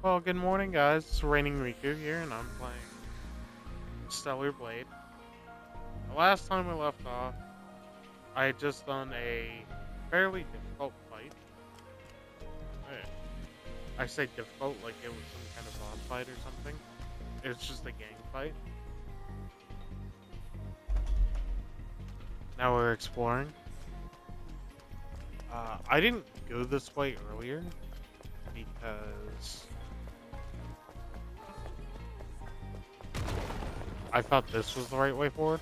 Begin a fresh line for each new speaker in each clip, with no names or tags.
Well, good morning, guys. It's Raining Riku here, and I'm playing Stellar Blade. The last time we left off, I had just done a fairly difficult fight. I say difficult like it was some kind of boss fight or something. It's just a gang fight. Now we're exploring. I didn't go this way earlier because I thought this was the right way forward.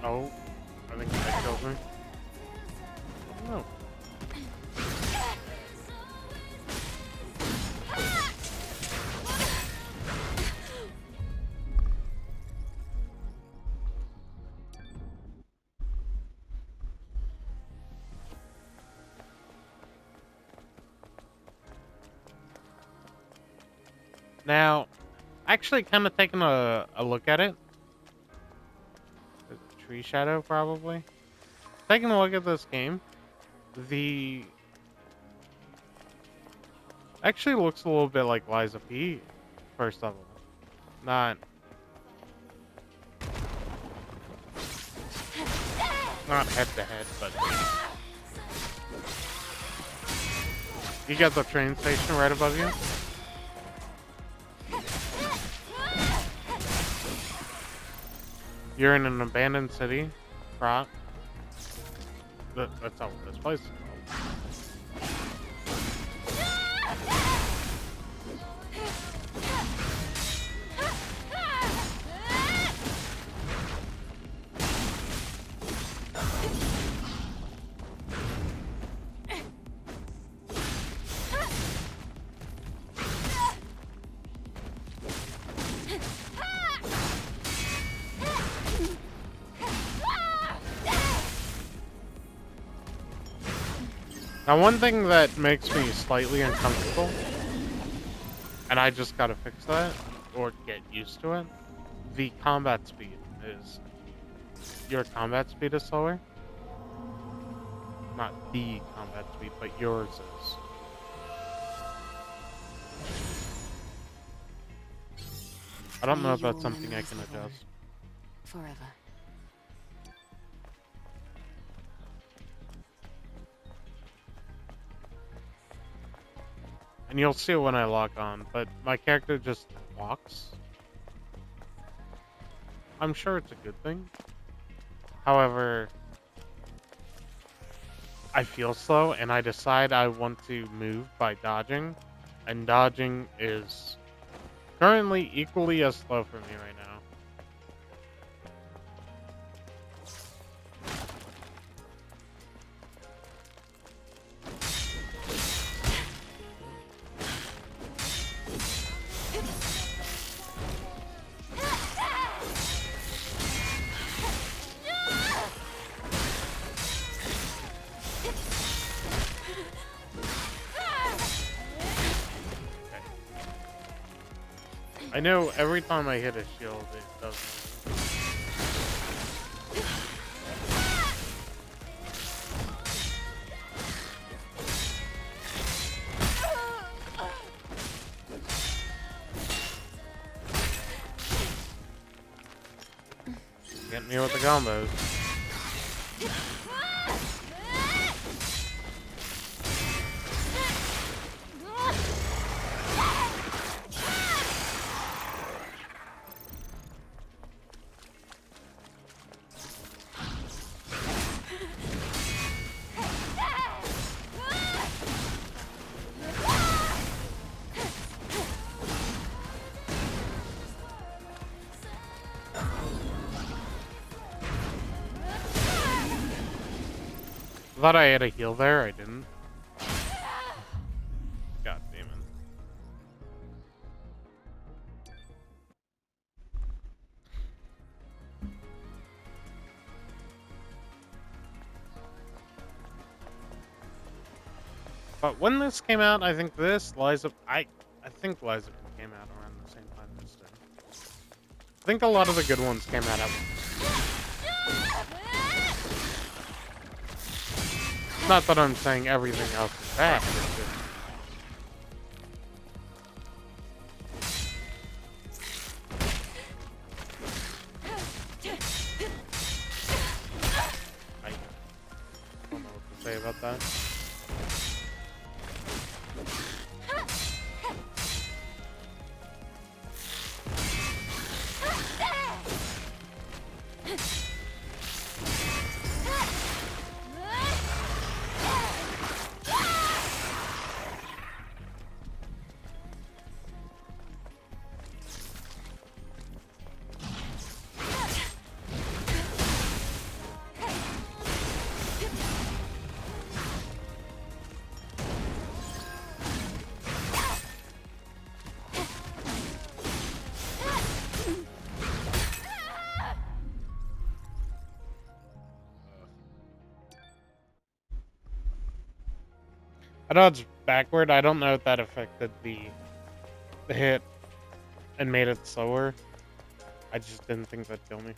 Oh, I think that killed me. No. Now, actually kind of taking a look at it. There's a tree shadow, probably. Taking a look at this game, the actually looks a little bit like Liza P. First of all, not head to head, but you got the train station right above you. You're in an abandoned city, right? That's not what this place is called. Now, one thing that makes me slightly uncomfortable, and I just gotta fix that, or get used to it, the combat speed is... Your combat speed is slower. Not the combat speed, but yours is. I don't know if that's something I can adjust.
Forever.
And you'll see it when I log on, but my character just walks. I'm sure it's a good thing. However, I feel slow, and I decide I want to move by dodging, and dodging is currently equally as slow for me right now. I know every time I hit a shield, it does move. Get me with the combos. I thought I had a heal there, I didn't. God damn it. But when this came out, I think I think Liza came out around the same time this did. I think a lot of the good ones came out at once. Not that I'm saying everything else is bad. I don't know what to say about that. I dodged backward. I don't know if that affected the hit and made it slower. I just didn't think that'd kill me.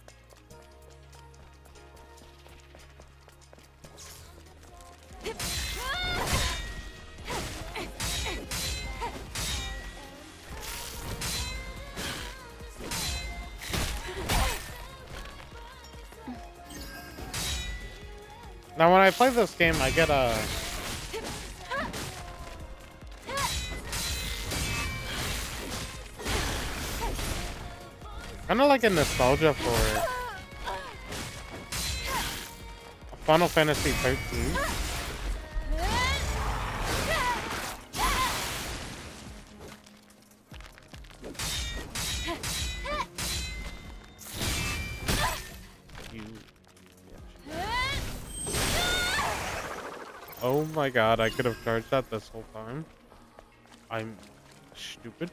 Now, when I play this game, I get a... kind of like a nostalgia for Final Fantasy 13. Oh my god, I could have charged that this whole time. I'm stupid.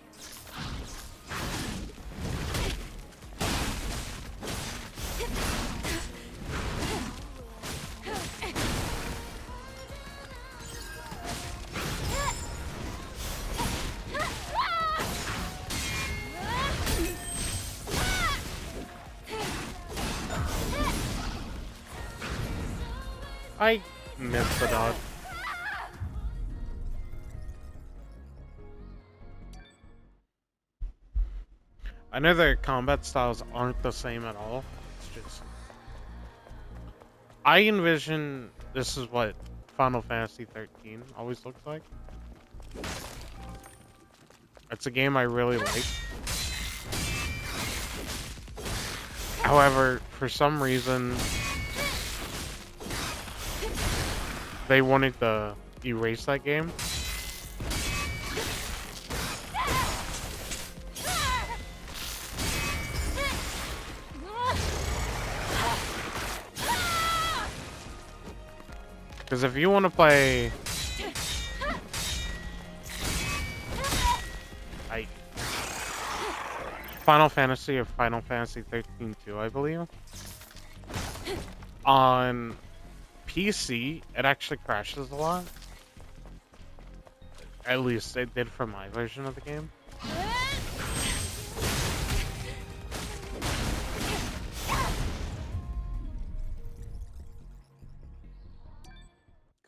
I missed the dodge. I know their combat styles aren't the same at all. It's just... I envision this is what Final Fantasy 13 always looks like. It's a game I really like. However, for some reason, they wanted to erase that game. Because if you want to play... Final Fantasy or Final Fantasy 13-2, I believe. On PC, it actually crashes a lot. At least it did for my version of the game.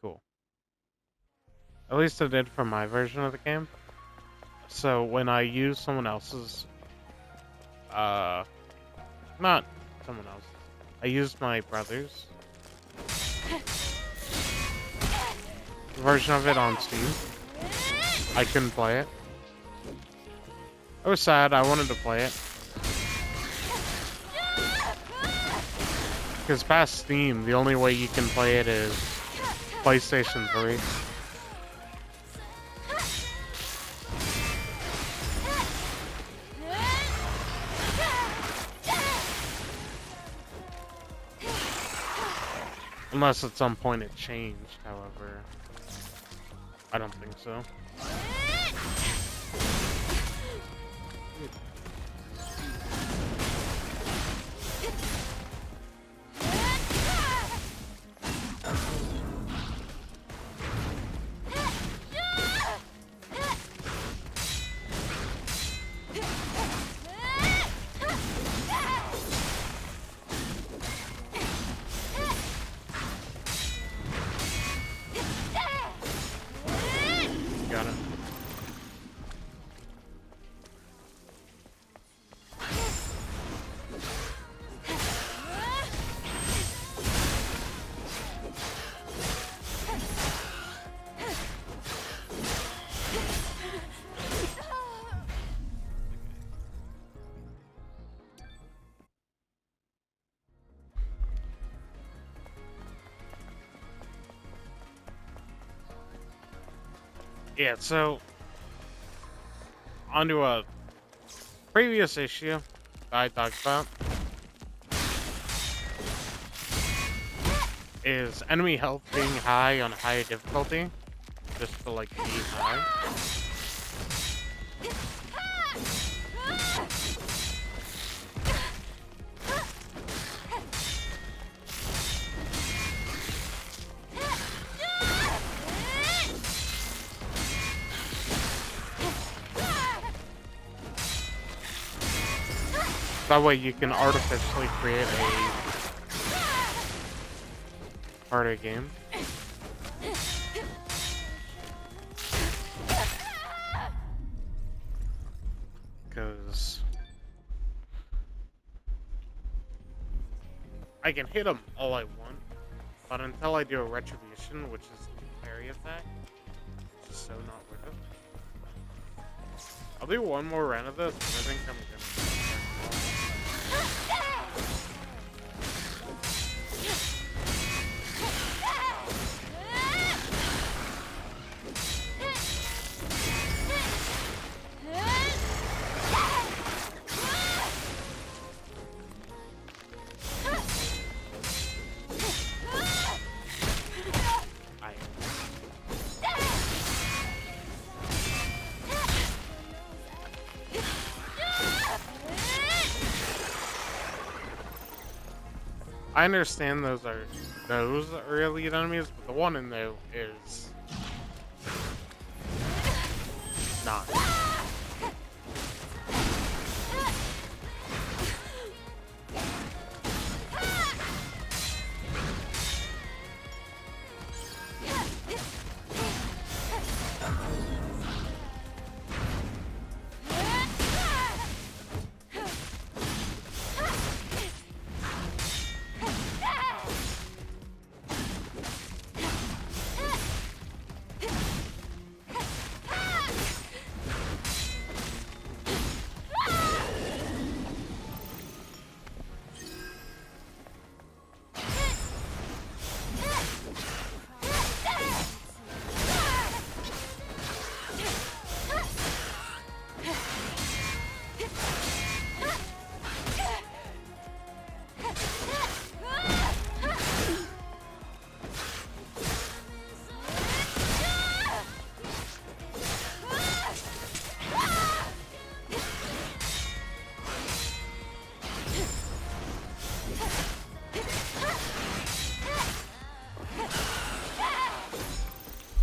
Cool. At least it did for my version of the game. So when I use someone else's... not someone else. I used my brother's version of it on Steam. I couldn't play it. I was sad. I wanted to play it. Because past Steam, the only way you can play it is PlayStation 3. Unless at some point it changed, however. I don't think so. Got it. Yeah, so onto a previous issue that I talked about is enemy health being high on higher difficulty, just to like be high. That way you can artificially create a harder game. Because I can hit them all I want, but until I do a retribution, which is the parry attack, which is so not worth it. I'll do one more round of this, and I think I'm gonna. I understand those are elite enemies, but the one in there is not.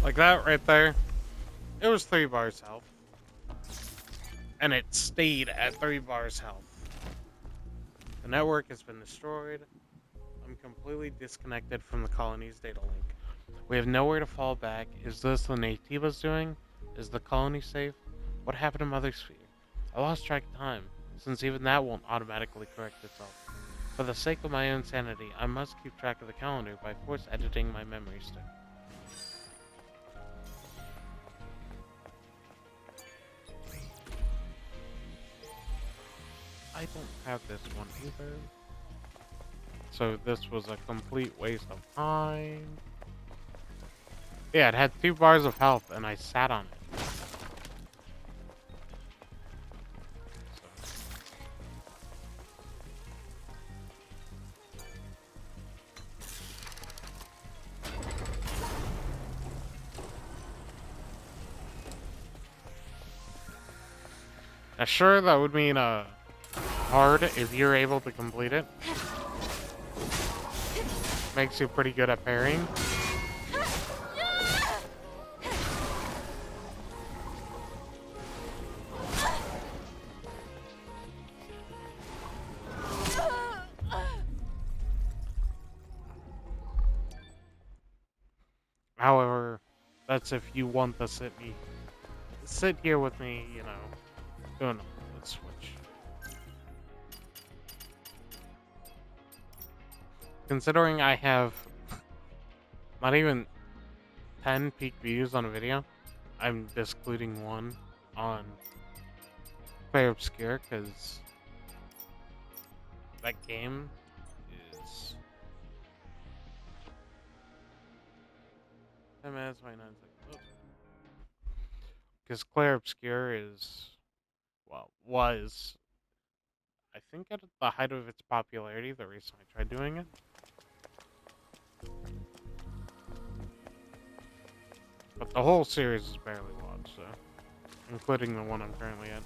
Like that right there, it was 3 bars health. And it stayed at 3 bars health. The network has been destroyed. I'm completely disconnected from the colony's data link. We have nowhere to fall back. Is this the Nativa's doing? Is the colony safe? What happened to Mother Sphere? I lost track of time, since even that won't automatically correct itself. For the sake of my own sanity, I must keep track of the calendar by force editing my memory stick. I don't have this one either. So this was a complete waste of time. Yeah, it had 2 bars of health and I sat on it. Sure, that would mean hard if you're able to complete it. Makes you pretty good at parrying. However, that's if you want to sit here with me, you know, doing a switch. Considering I have not even 10 peak views on a video, I'm discluding one on Play Obscure because that game is 10 minutes, 29 seconds. Because Claire Obscure is, well, was, I think at the height of its popularity, the reason I tried doing it. But the whole series is barely watched, so, including the one I'm currently at.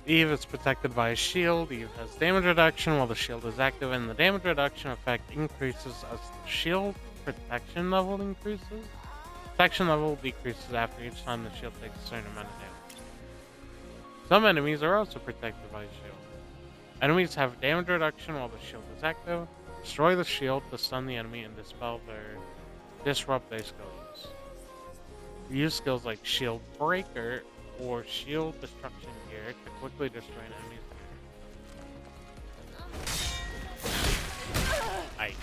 Eve is protected by a shield. Eve has damage reduction while the shield is active, and the damage reduction effect increases as the shield protection level increases. Protection level decreases after each time the shield takes a certain amount of damage. Some enemies are also protected by a shield. Enemies have damage reduction while the shield is active. Destroy the shield to stun the enemy and disrupt their skill use. Use skills like Shield Breaker or Shield Destruction Gear to quickly destroy an enemy's gear. Aye.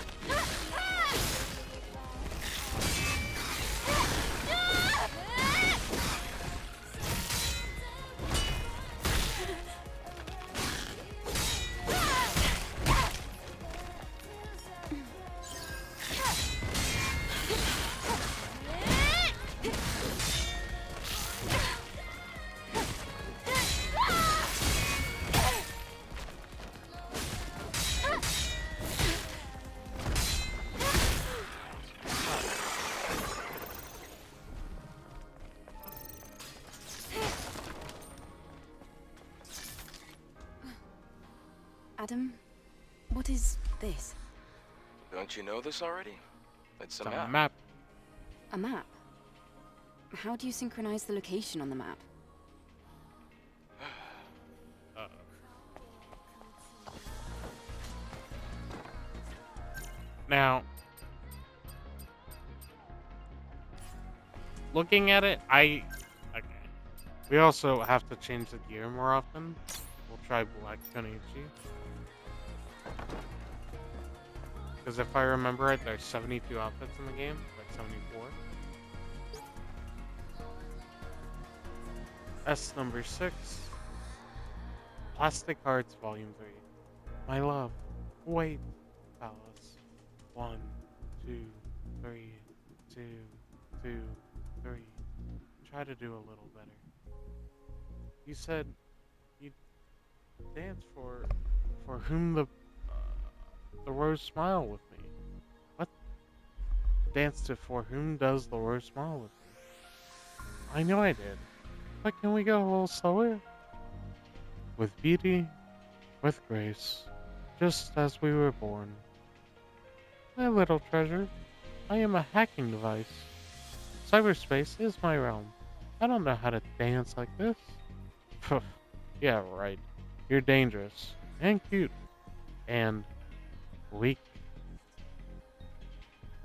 Adam, what is this?
Don't you know this already? It's a
It's a
map.
map.
A map? How do you synchronize the location on the map?
Now, looking at it, okay. We also have to change the gear more often. We'll try Black Konichi. Because if I remember right, there's 72 outfits in the game, like 74. S number 6. Plastic Hearts Volume 3. My love. Wait. Palace. 1, 2, 3, 2, 2, 3. Try to do a little better. You said you'd dance for whom the rose smile with me. What? Dance to for whom does the rose smile with me? I know I did. But can we go a little slower? With beauty, with grace, just as we were born. My little treasure, I am a hacking device. Cyberspace is my realm. I don't know how to dance like this. Pff, yeah, right. You're dangerous, and cute, and weak.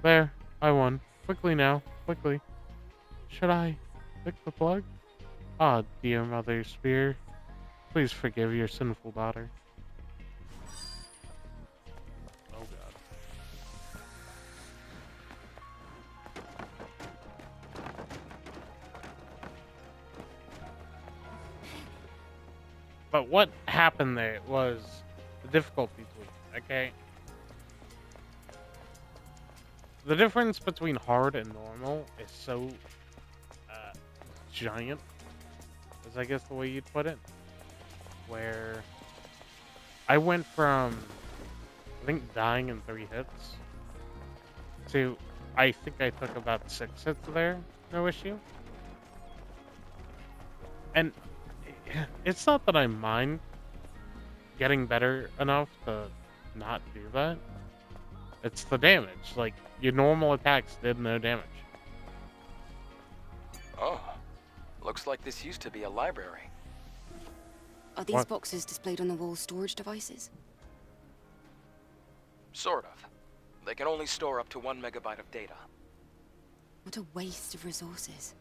There, I won. Quickly now, quickly. Should I pick the plug? Ah, dear Mother Spear, please forgive your sinful daughter. Oh god. But what happened there was the difficulty tweak, okay? The difference between hard and normal is so giant, is I guess the way you'd put it. Where I went from, I think, dying in 3 hits to, I think I took about 6 hits there, no issue. And it's not that I mind getting better enough to not do that. It's the damage. Like, your normal attacks did no damage.
Oh, looks like this used to be a library.
Are these
What?
boxes displayed on the wall storage devices?
Sort of. They can only store up to 1 megabyte of data.
What a waste of resources.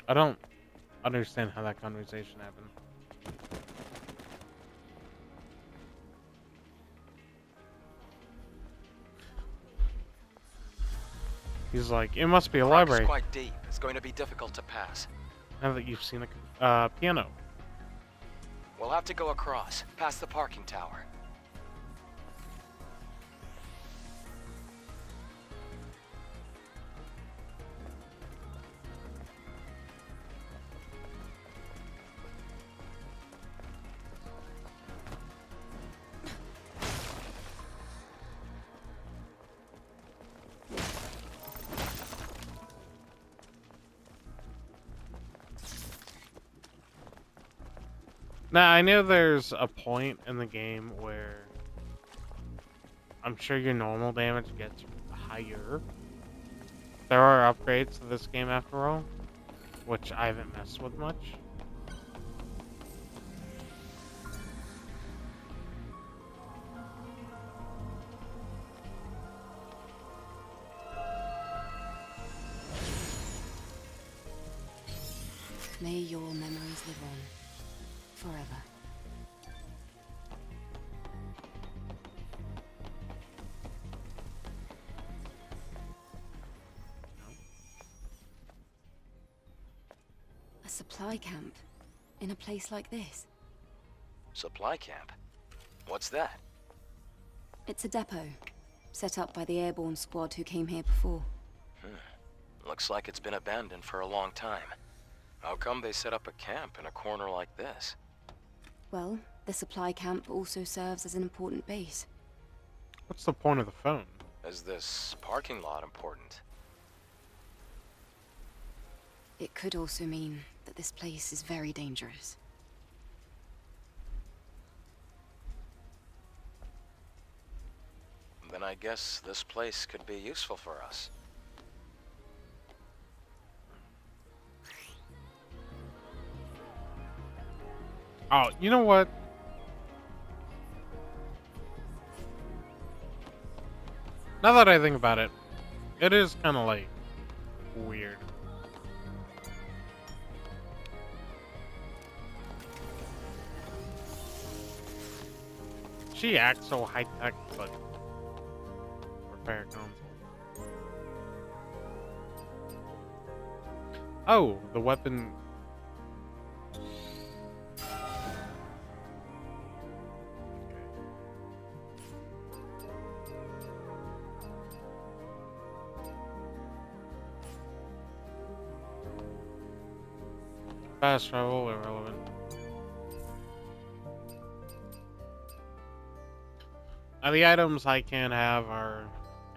I don't understand how that conversation happened. He's like, it must be a
Crack is
library.
quite deep. It's going to be difficult to pass.
Now that you've seen a piano.
We'll have to go across, past the parking tower.
Now, I know there's a point in the game where I'm sure your normal damage gets higher. There are upgrades to this game after all, which I haven't messed with much.
May your memories live on. Forever. A supply camp in a place like this.
Supply camp? What's that?
It's a depot, set up by the airborne squad who came here before.
Looks like it's been abandoned for a long time. How come they set up a camp in a corner like this?
Well, the supply camp also serves as an important base.
What's the point of the phone?
Is this parking lot important?
It could also mean that this place is very dangerous.
Then I guess this place could be useful for us.
Oh, you know what? Now that I think about it, it is kind of like weird. She acts so high tech, but repair console. Oh, the weapon. Fast travel, irrelevant. Now the items I can have are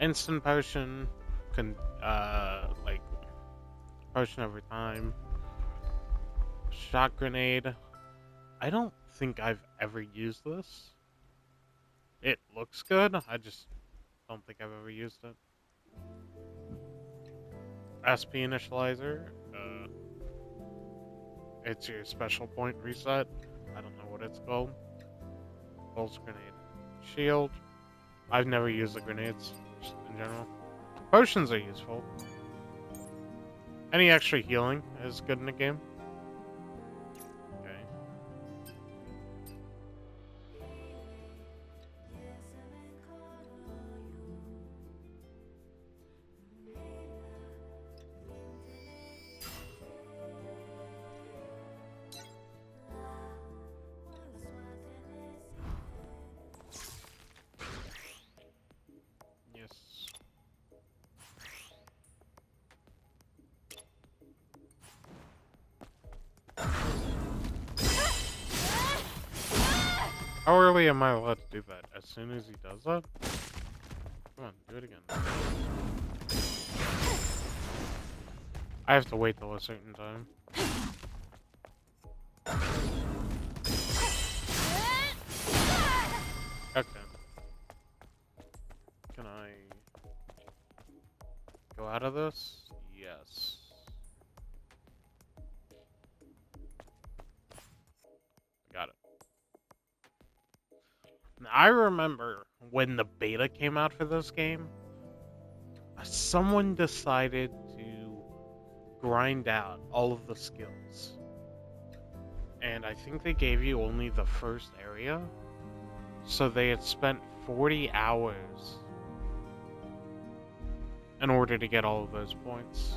instant potion, like potion over time, shot grenade. I don't think I've ever used this. It looks good. I just don't think I've ever used it. SP initializer. It's your special point reset. I don't know what it's called. Pulse grenade. Shield. I've never used the grenades, just in general. Potions are useful. Any extra healing is good in the game. Okay. How early am I allowed to do that? As soon as he does that? Come on, do it again. I have to wait till a certain time. Okay. Can I go out of this? Yes. Got it. Now, I remember when the beta came out for this game, someone decided to grind out all of the skills. And I think they gave you only the first area. So they had spent 40 hours in order to get all of those points.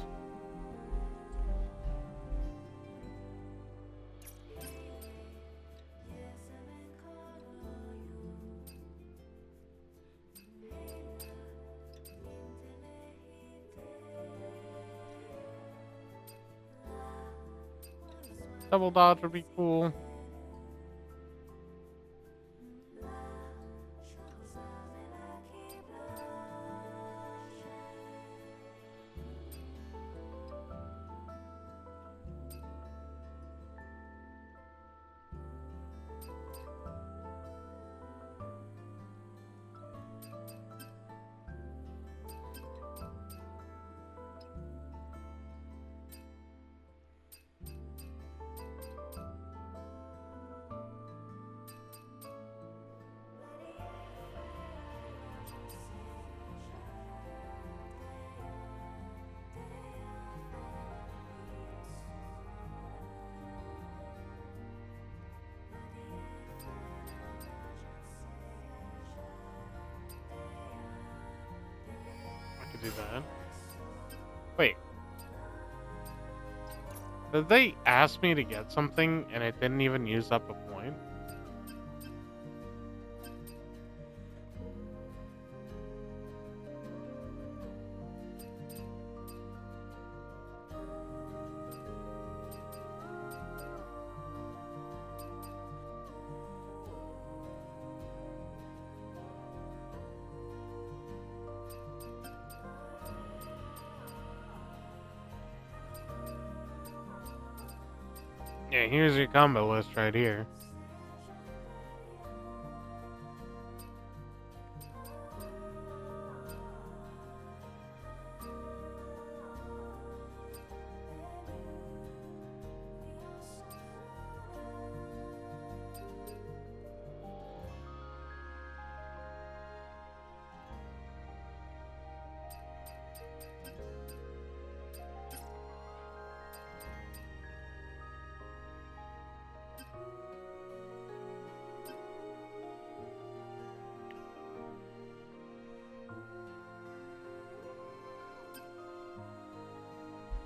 Double dodge would be cool. I could do that. Wait. Did they ask me to get something and it didn't even use up a point? Yeah, here's your combo list right here.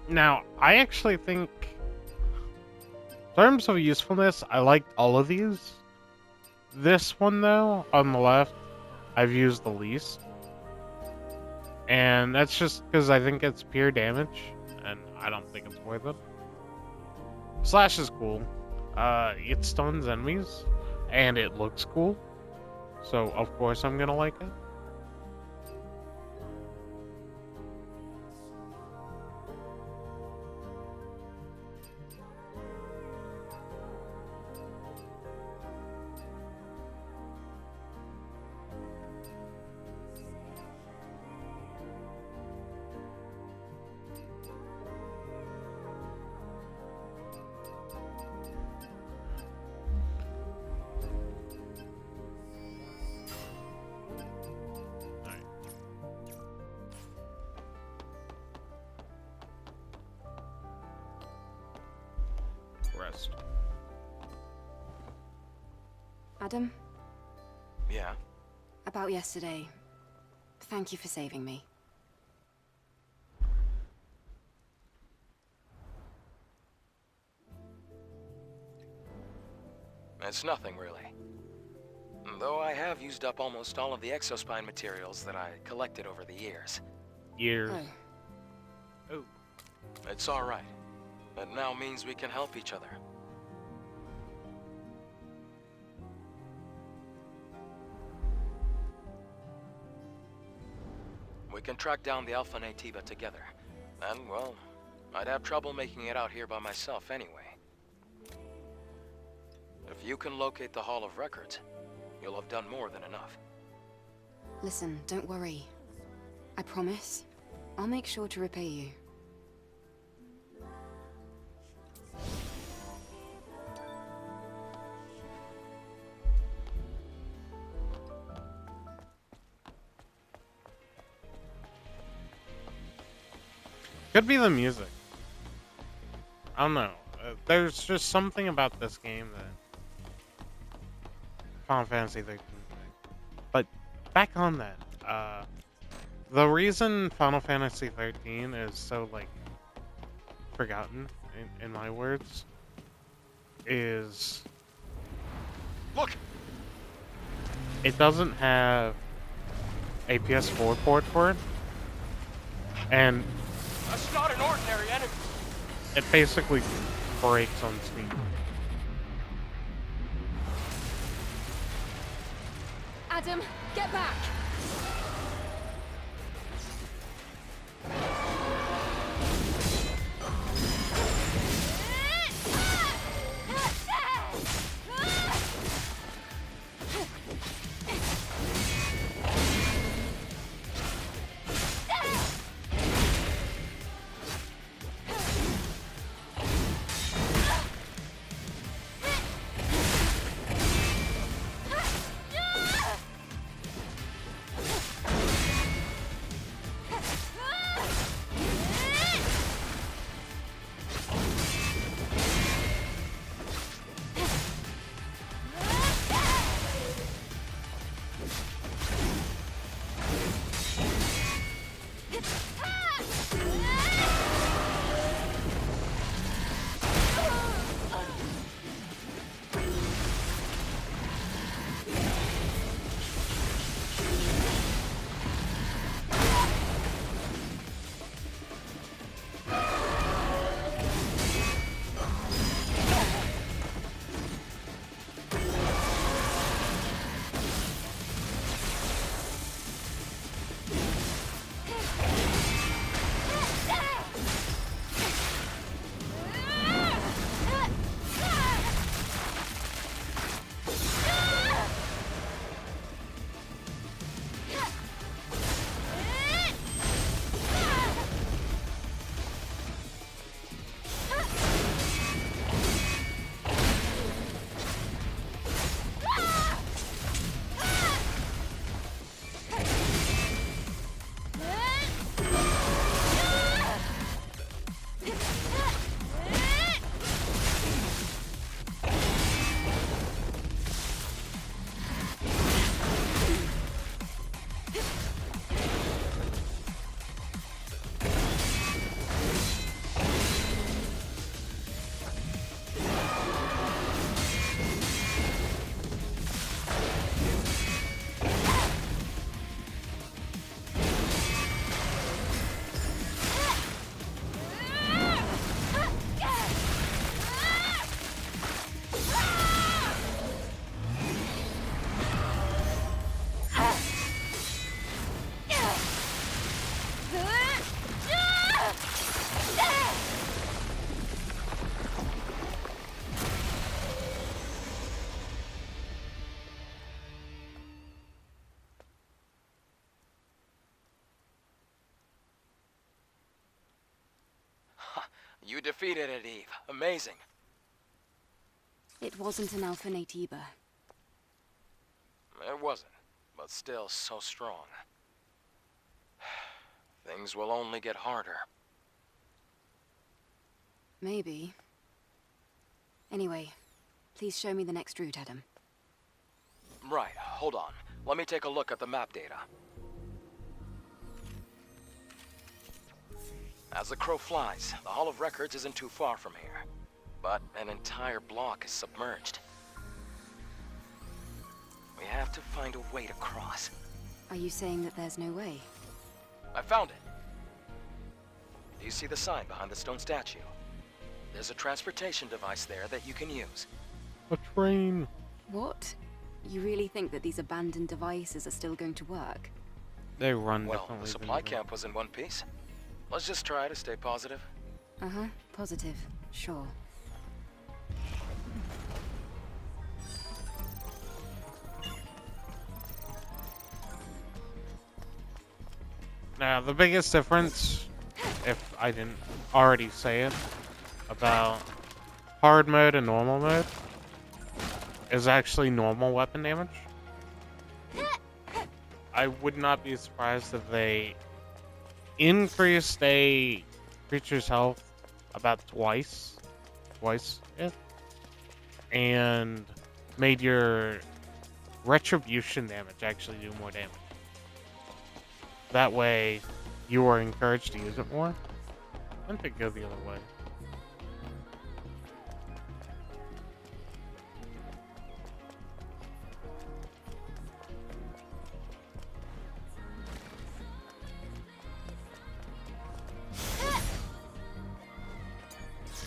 Now, I actually think, in terms of usefulness, I liked all of these. This one, though, on the left, I've used the least. And that's just because I think it's pure damage, and I don't think it's worth it. Slash is cool. It stuns enemies, and it looks cool. So, of course, I'm gonna like it. Rest.
Adam,
Yeah?
about yesterday. Thank you for saving me.
It's nothing, really. Though I have used up almost all of the exospine materials that I collected over the years.
Years.
Oh,
Oh.
It's alright. It now means we can help each other. can track down the Alpha Nativa together. And, well, I'd have trouble making it out here by myself anyway. If you can locate the Hall of Records, you'll have done more than enough.
Listen, don't worry. I promise. I'll make sure to repay you.
Could be the music. I don't know. There's just something about this game that Final Fantasy 13. But back on that, the reason Final Fantasy 13 is so like forgotten, in my words, is
Look!
It doesn't have a PS4 port for it, and
That's not an ordinary enemy!
it basically breaks on Steam.
Adam, get back!
You defeated it, Eve. Amazing.
It wasn't an Alpha Nativa.
It wasn't, but still so strong. Things will only get harder.
Maybe. Anyway, please show me the next route, Adam.
Right, hold on. Let me take a look at the map data. As the crow flies, the Hall of Records isn't too far from here. But an entire block is submerged. We have to find a way to cross.
Are you saying that there's no way?
I found it. Do you see the sign behind the stone statue? There's a transportation device there that you can use.
A train.
What? You really think that these abandoned devices are still going to work?
They run
Well, the
differently than
supply
you do.
camp was in one piece. Let's just try to stay positive.
Uh-huh. Positive. Sure.
Now, the biggest difference, if I didn't already say it, about hard mode and normal mode is actually normal weapon damage. I would not be surprised if they increased a creature's health about twice it, and made your retribution damage actually do more damage. That way, you are encouraged to use it more. I think it go the other way.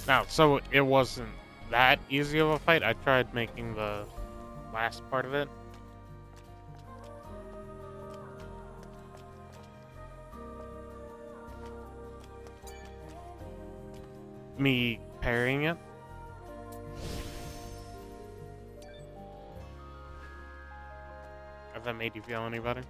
Now, so it wasn't that easy of a fight. I tried making the last part of it. Me parrying it. If that made you feel any better.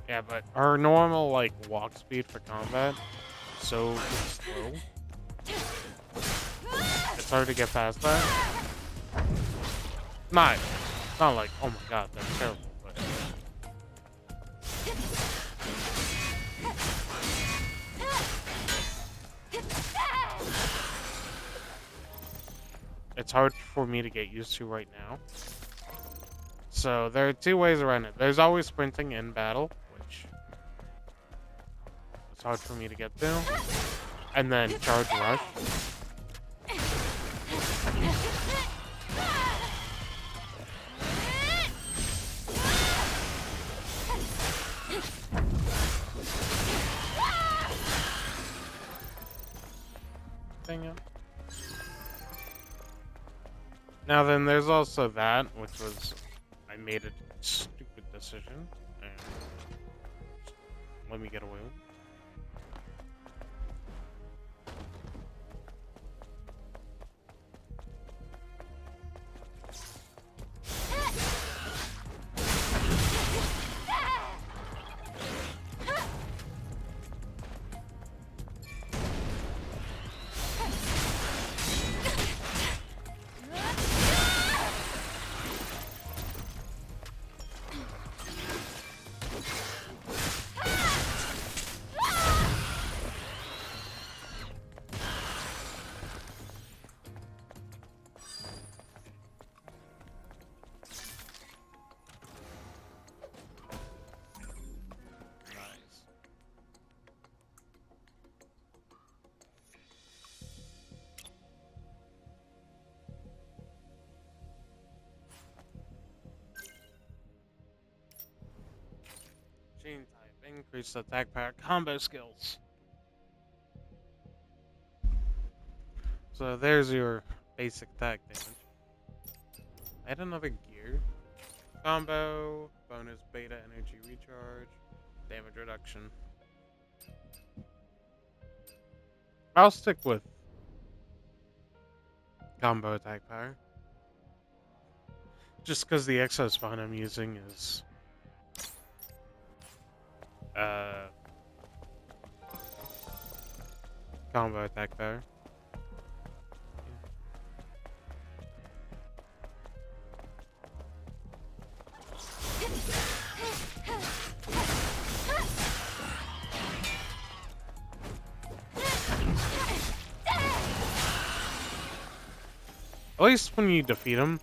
Yeah, but her normal, like, walk speed for combat is so slow. It's hard to get past that. Not like, oh my god, that's terrible, but... It's hard for me to get used to right now. So, there are two ways around it. There's always sprinting in battle, which... it's hard for me to get to. And then charge rush. Now then, there's also that, which was, I made a stupid decision, and let me get away with it. Chain type, increased attack power, combo skills. So there's your basic attack damage. Add another gear. Combo, bonus beta energy recharge, damage reduction. I'll stick with combo attack power. Just because the exospawn I'm using is combo attack power. At least when you defeat him,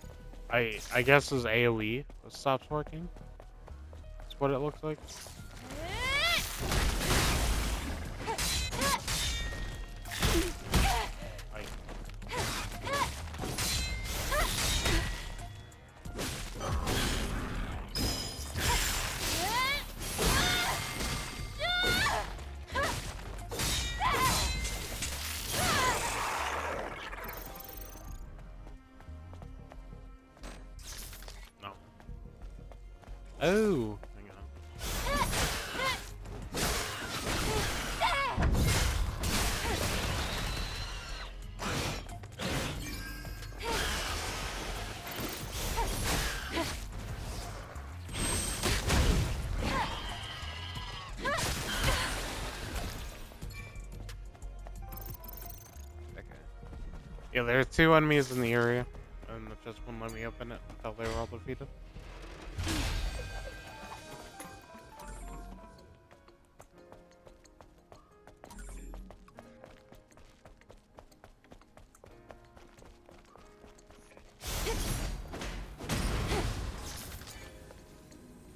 I guess his AoE stops working. That's what it looks like. Oh, hang on. Yeah, there are 2 enemies in the area, and it just wouldn't let me open it until they were all defeated.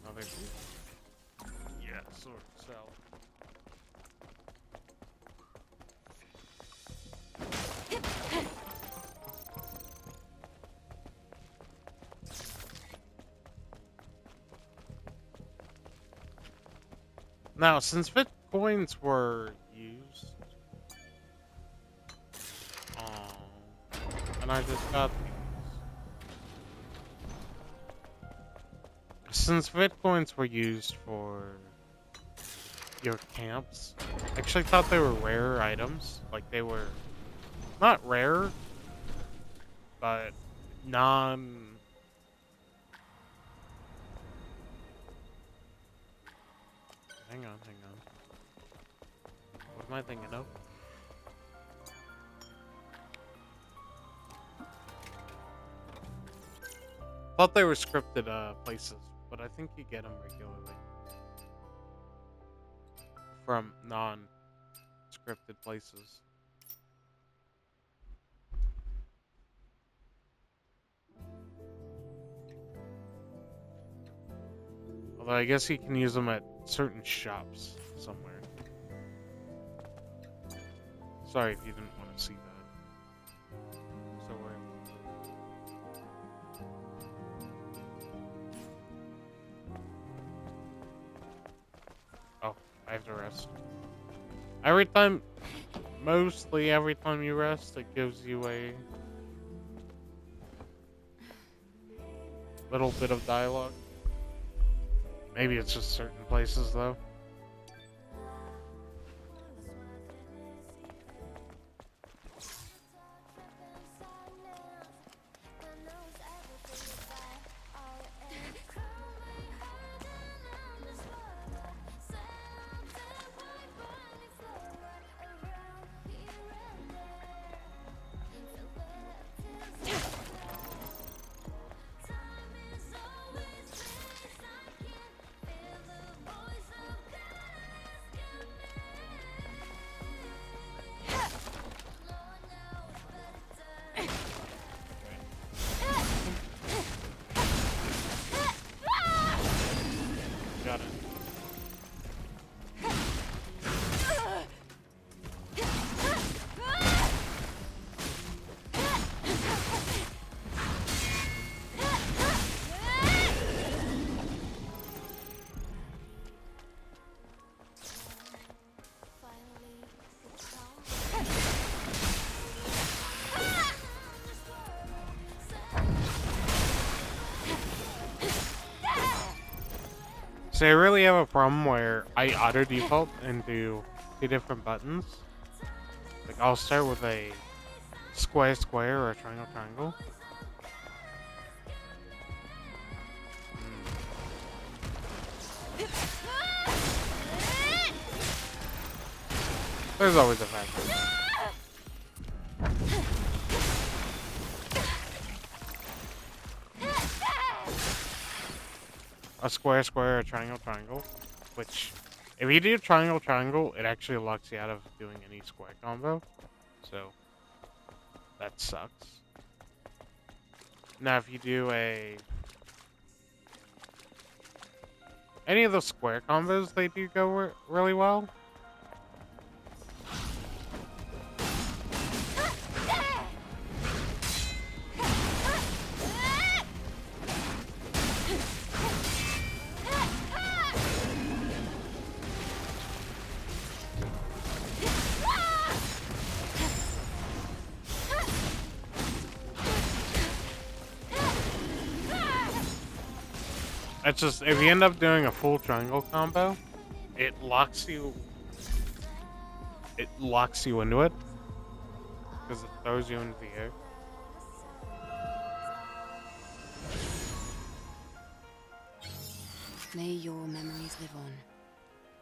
Oh, there's... Yeah, sword cell. Now, since Bitcoins were used, and I just got these. Since Bitcoins were used for your camps, I actually thought they were rare items. Like, they were not rare, but non... Hang on. What am I thinking of? Thought they were scripted places, but I think you get them regularly from non-scripted places. Although I guess you can use them at certain shops somewhere. Sorry if you didn't want to see that. So we're... Oh, I have to rest. Mostly every time you rest, it gives you a little bit of dialogue. Maybe it's just certain places, though. Got it. So I really have a problem where I auto default and do 2 different buttons. Like I'll start with a square or a triangle. There's always a factor. A square, a triangle, which, if you do triangle, it actually locks you out of doing any square combo, so that sucks. Now, if you do any of those square combos, they do go really well. It's just, if you end up doing a full triangle combo, it locks you into it because it throws you into the air.
May your memories live on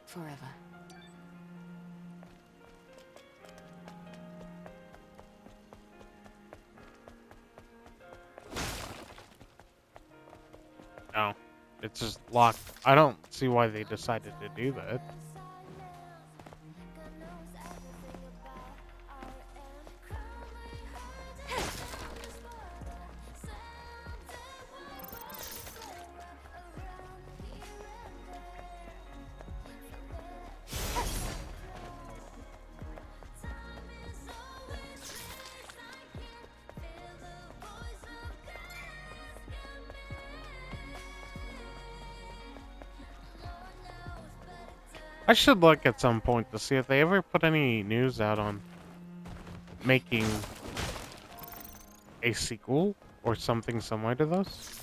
forever.
No, it's just locked. I don't see why they decided to do that. I should look at some point to see if they ever put any news out on making a sequel or something similar to this.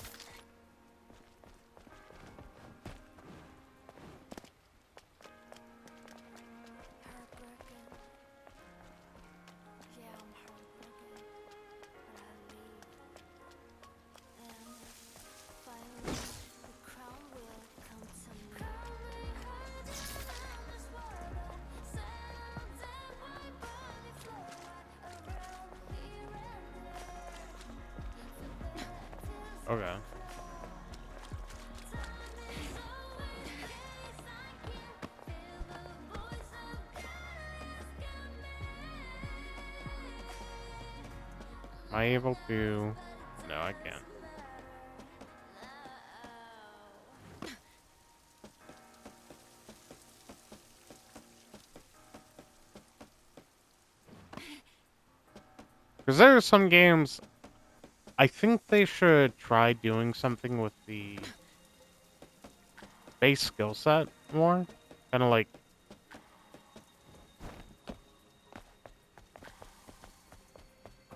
Okay. Am I able to? No, I can't. Because there are some games, I think they should try doing something with the base skill set more. Kind of like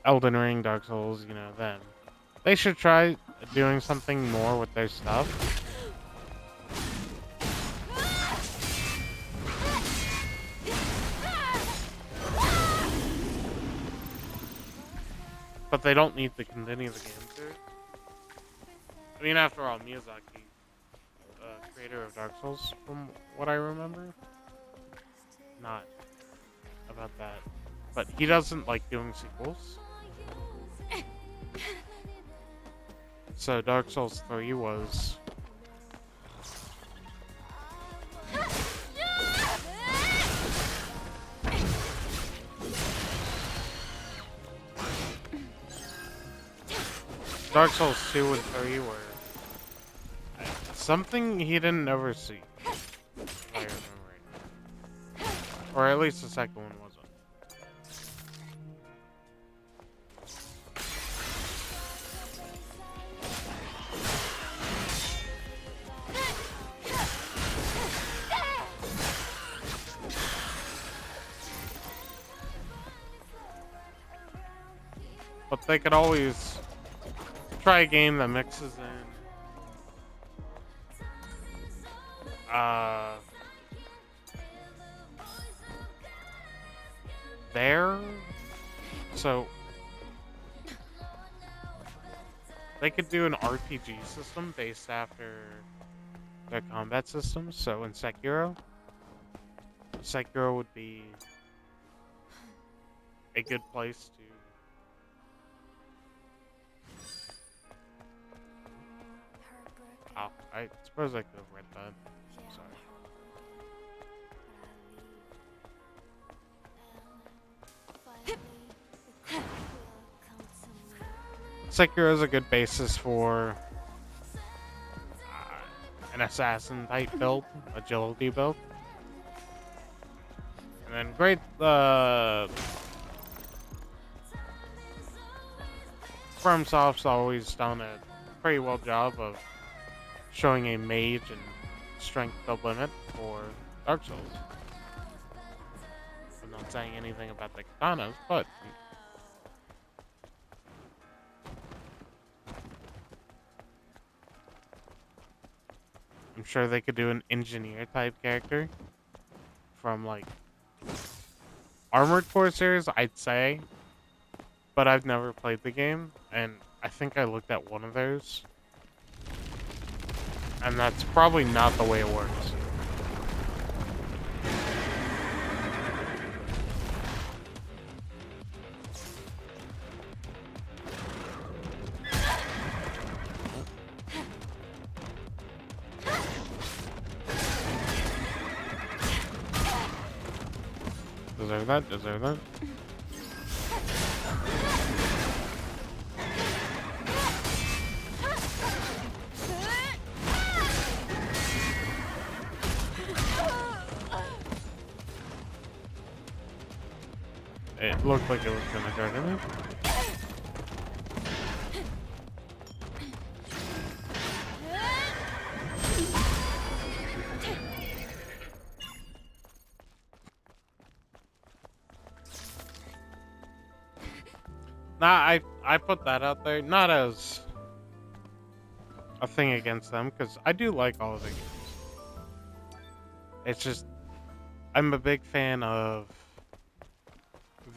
Elden Ring, Dark Souls, you know, them. They should try doing something more with their stuff. But they don't need to continue the game series. I mean, after all, Miyazaki, creator of Dark Souls, from what I remember. Not about that. But he doesn't like doing sequels. So Dark Souls 3 was... Dark Souls 2 and 3 were... something he didn't oversee. If I remember right. Or at least the second one wasn't. But they could always try a game that mixes in there. So they could do an RPG system based after their combat systems. So in Sekiro would be a good place to... Oh, I suppose I could have read that. Sorry. Sekiro is a good basis for an assassin type build, agility build. And then great, FromSoft's always done a pretty well job of showing a mage and strength build limit for Dark Souls. I'm not saying anything about the katanas, but I'm sure they could do an engineer type character from like Armored Core series, I'd say, but I've never played the game, and I think I looked at one of those, and that's probably not the way it works. Deserve that, deserve that. It looked like it was gonna trigger me. Nah, I put that out there, not as a thing against them, because I do like all of the games. It's just, I'm a big fan of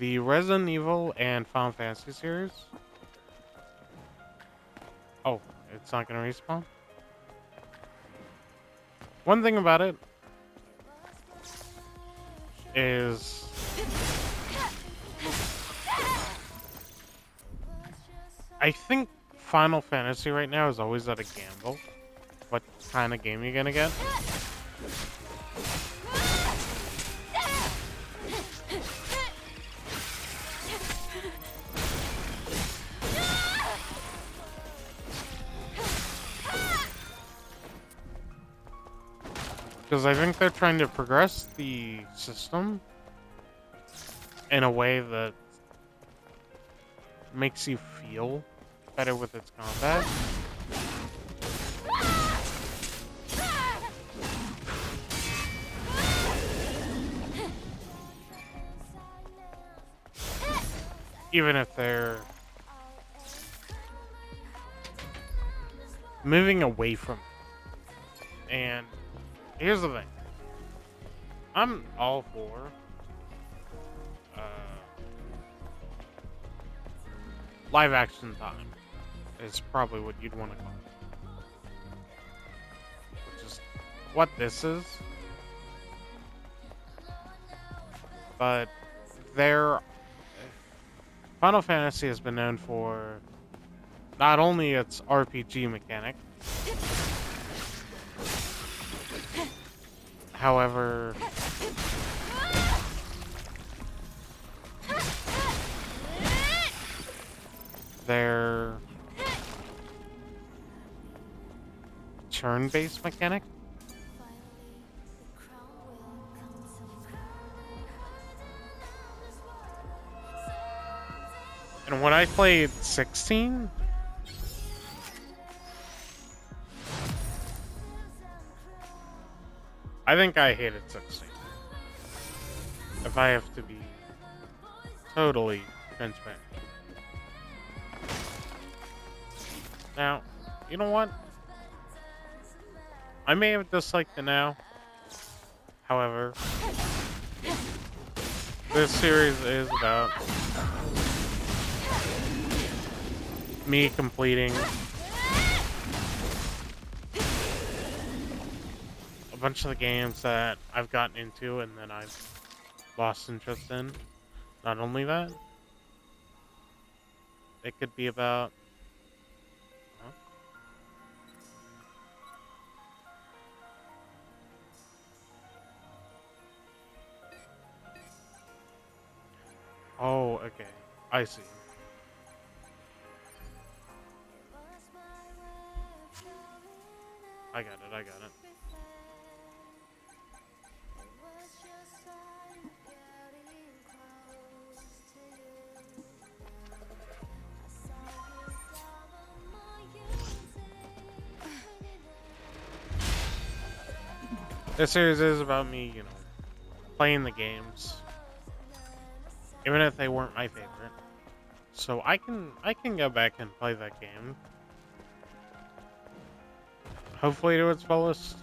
the Resident Evil and Final Fantasy series. Oh, it's not gonna respawn? One thing about it is I think Final Fantasy right now is always at a gamble. What kind of game you're gonna get? Because I think they're trying to progress the system in a way that makes you feel better with its combat. Even if they're moving away from it. And here's the thing. I'm all for live action time. Is probably what you'd want to call it. Which is what this is. But their Final Fantasy has been known for not only its RPG mechanic, however, their turn-based mechanic. And when I played 16, I think I hated 16. If I have to be totally transparent. Now, you know what? I may have disliked it now. However, this series is about me completing a bunch of the games that I've gotten into and then I've lost interest in. Not only that, it could be about... Huh? Oh, okay. I see. I got it, I got it. This series is about me, you know, playing the games, even if they weren't my favorite. So I can go back and play that game. Hopefully to its fullest.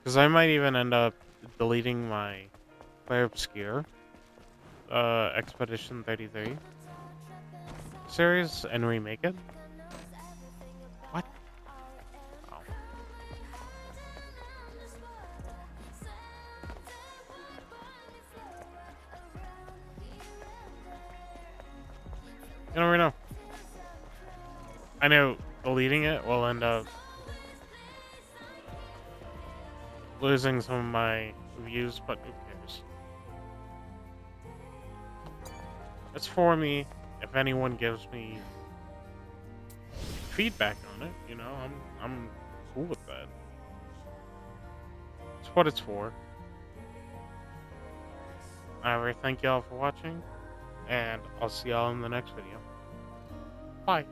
Because I might even end up deleting my Play Obscure Expedition 33 series and remake it. What? Oh. You never know. I know deleting it will end up losing some of my views, but who cares? It's for me. If anyone gives me feedback on it, you know, I'm cool with that. It's what it's for. Alright, thank y'all for watching, and I'll see y'all in the next video. Bye.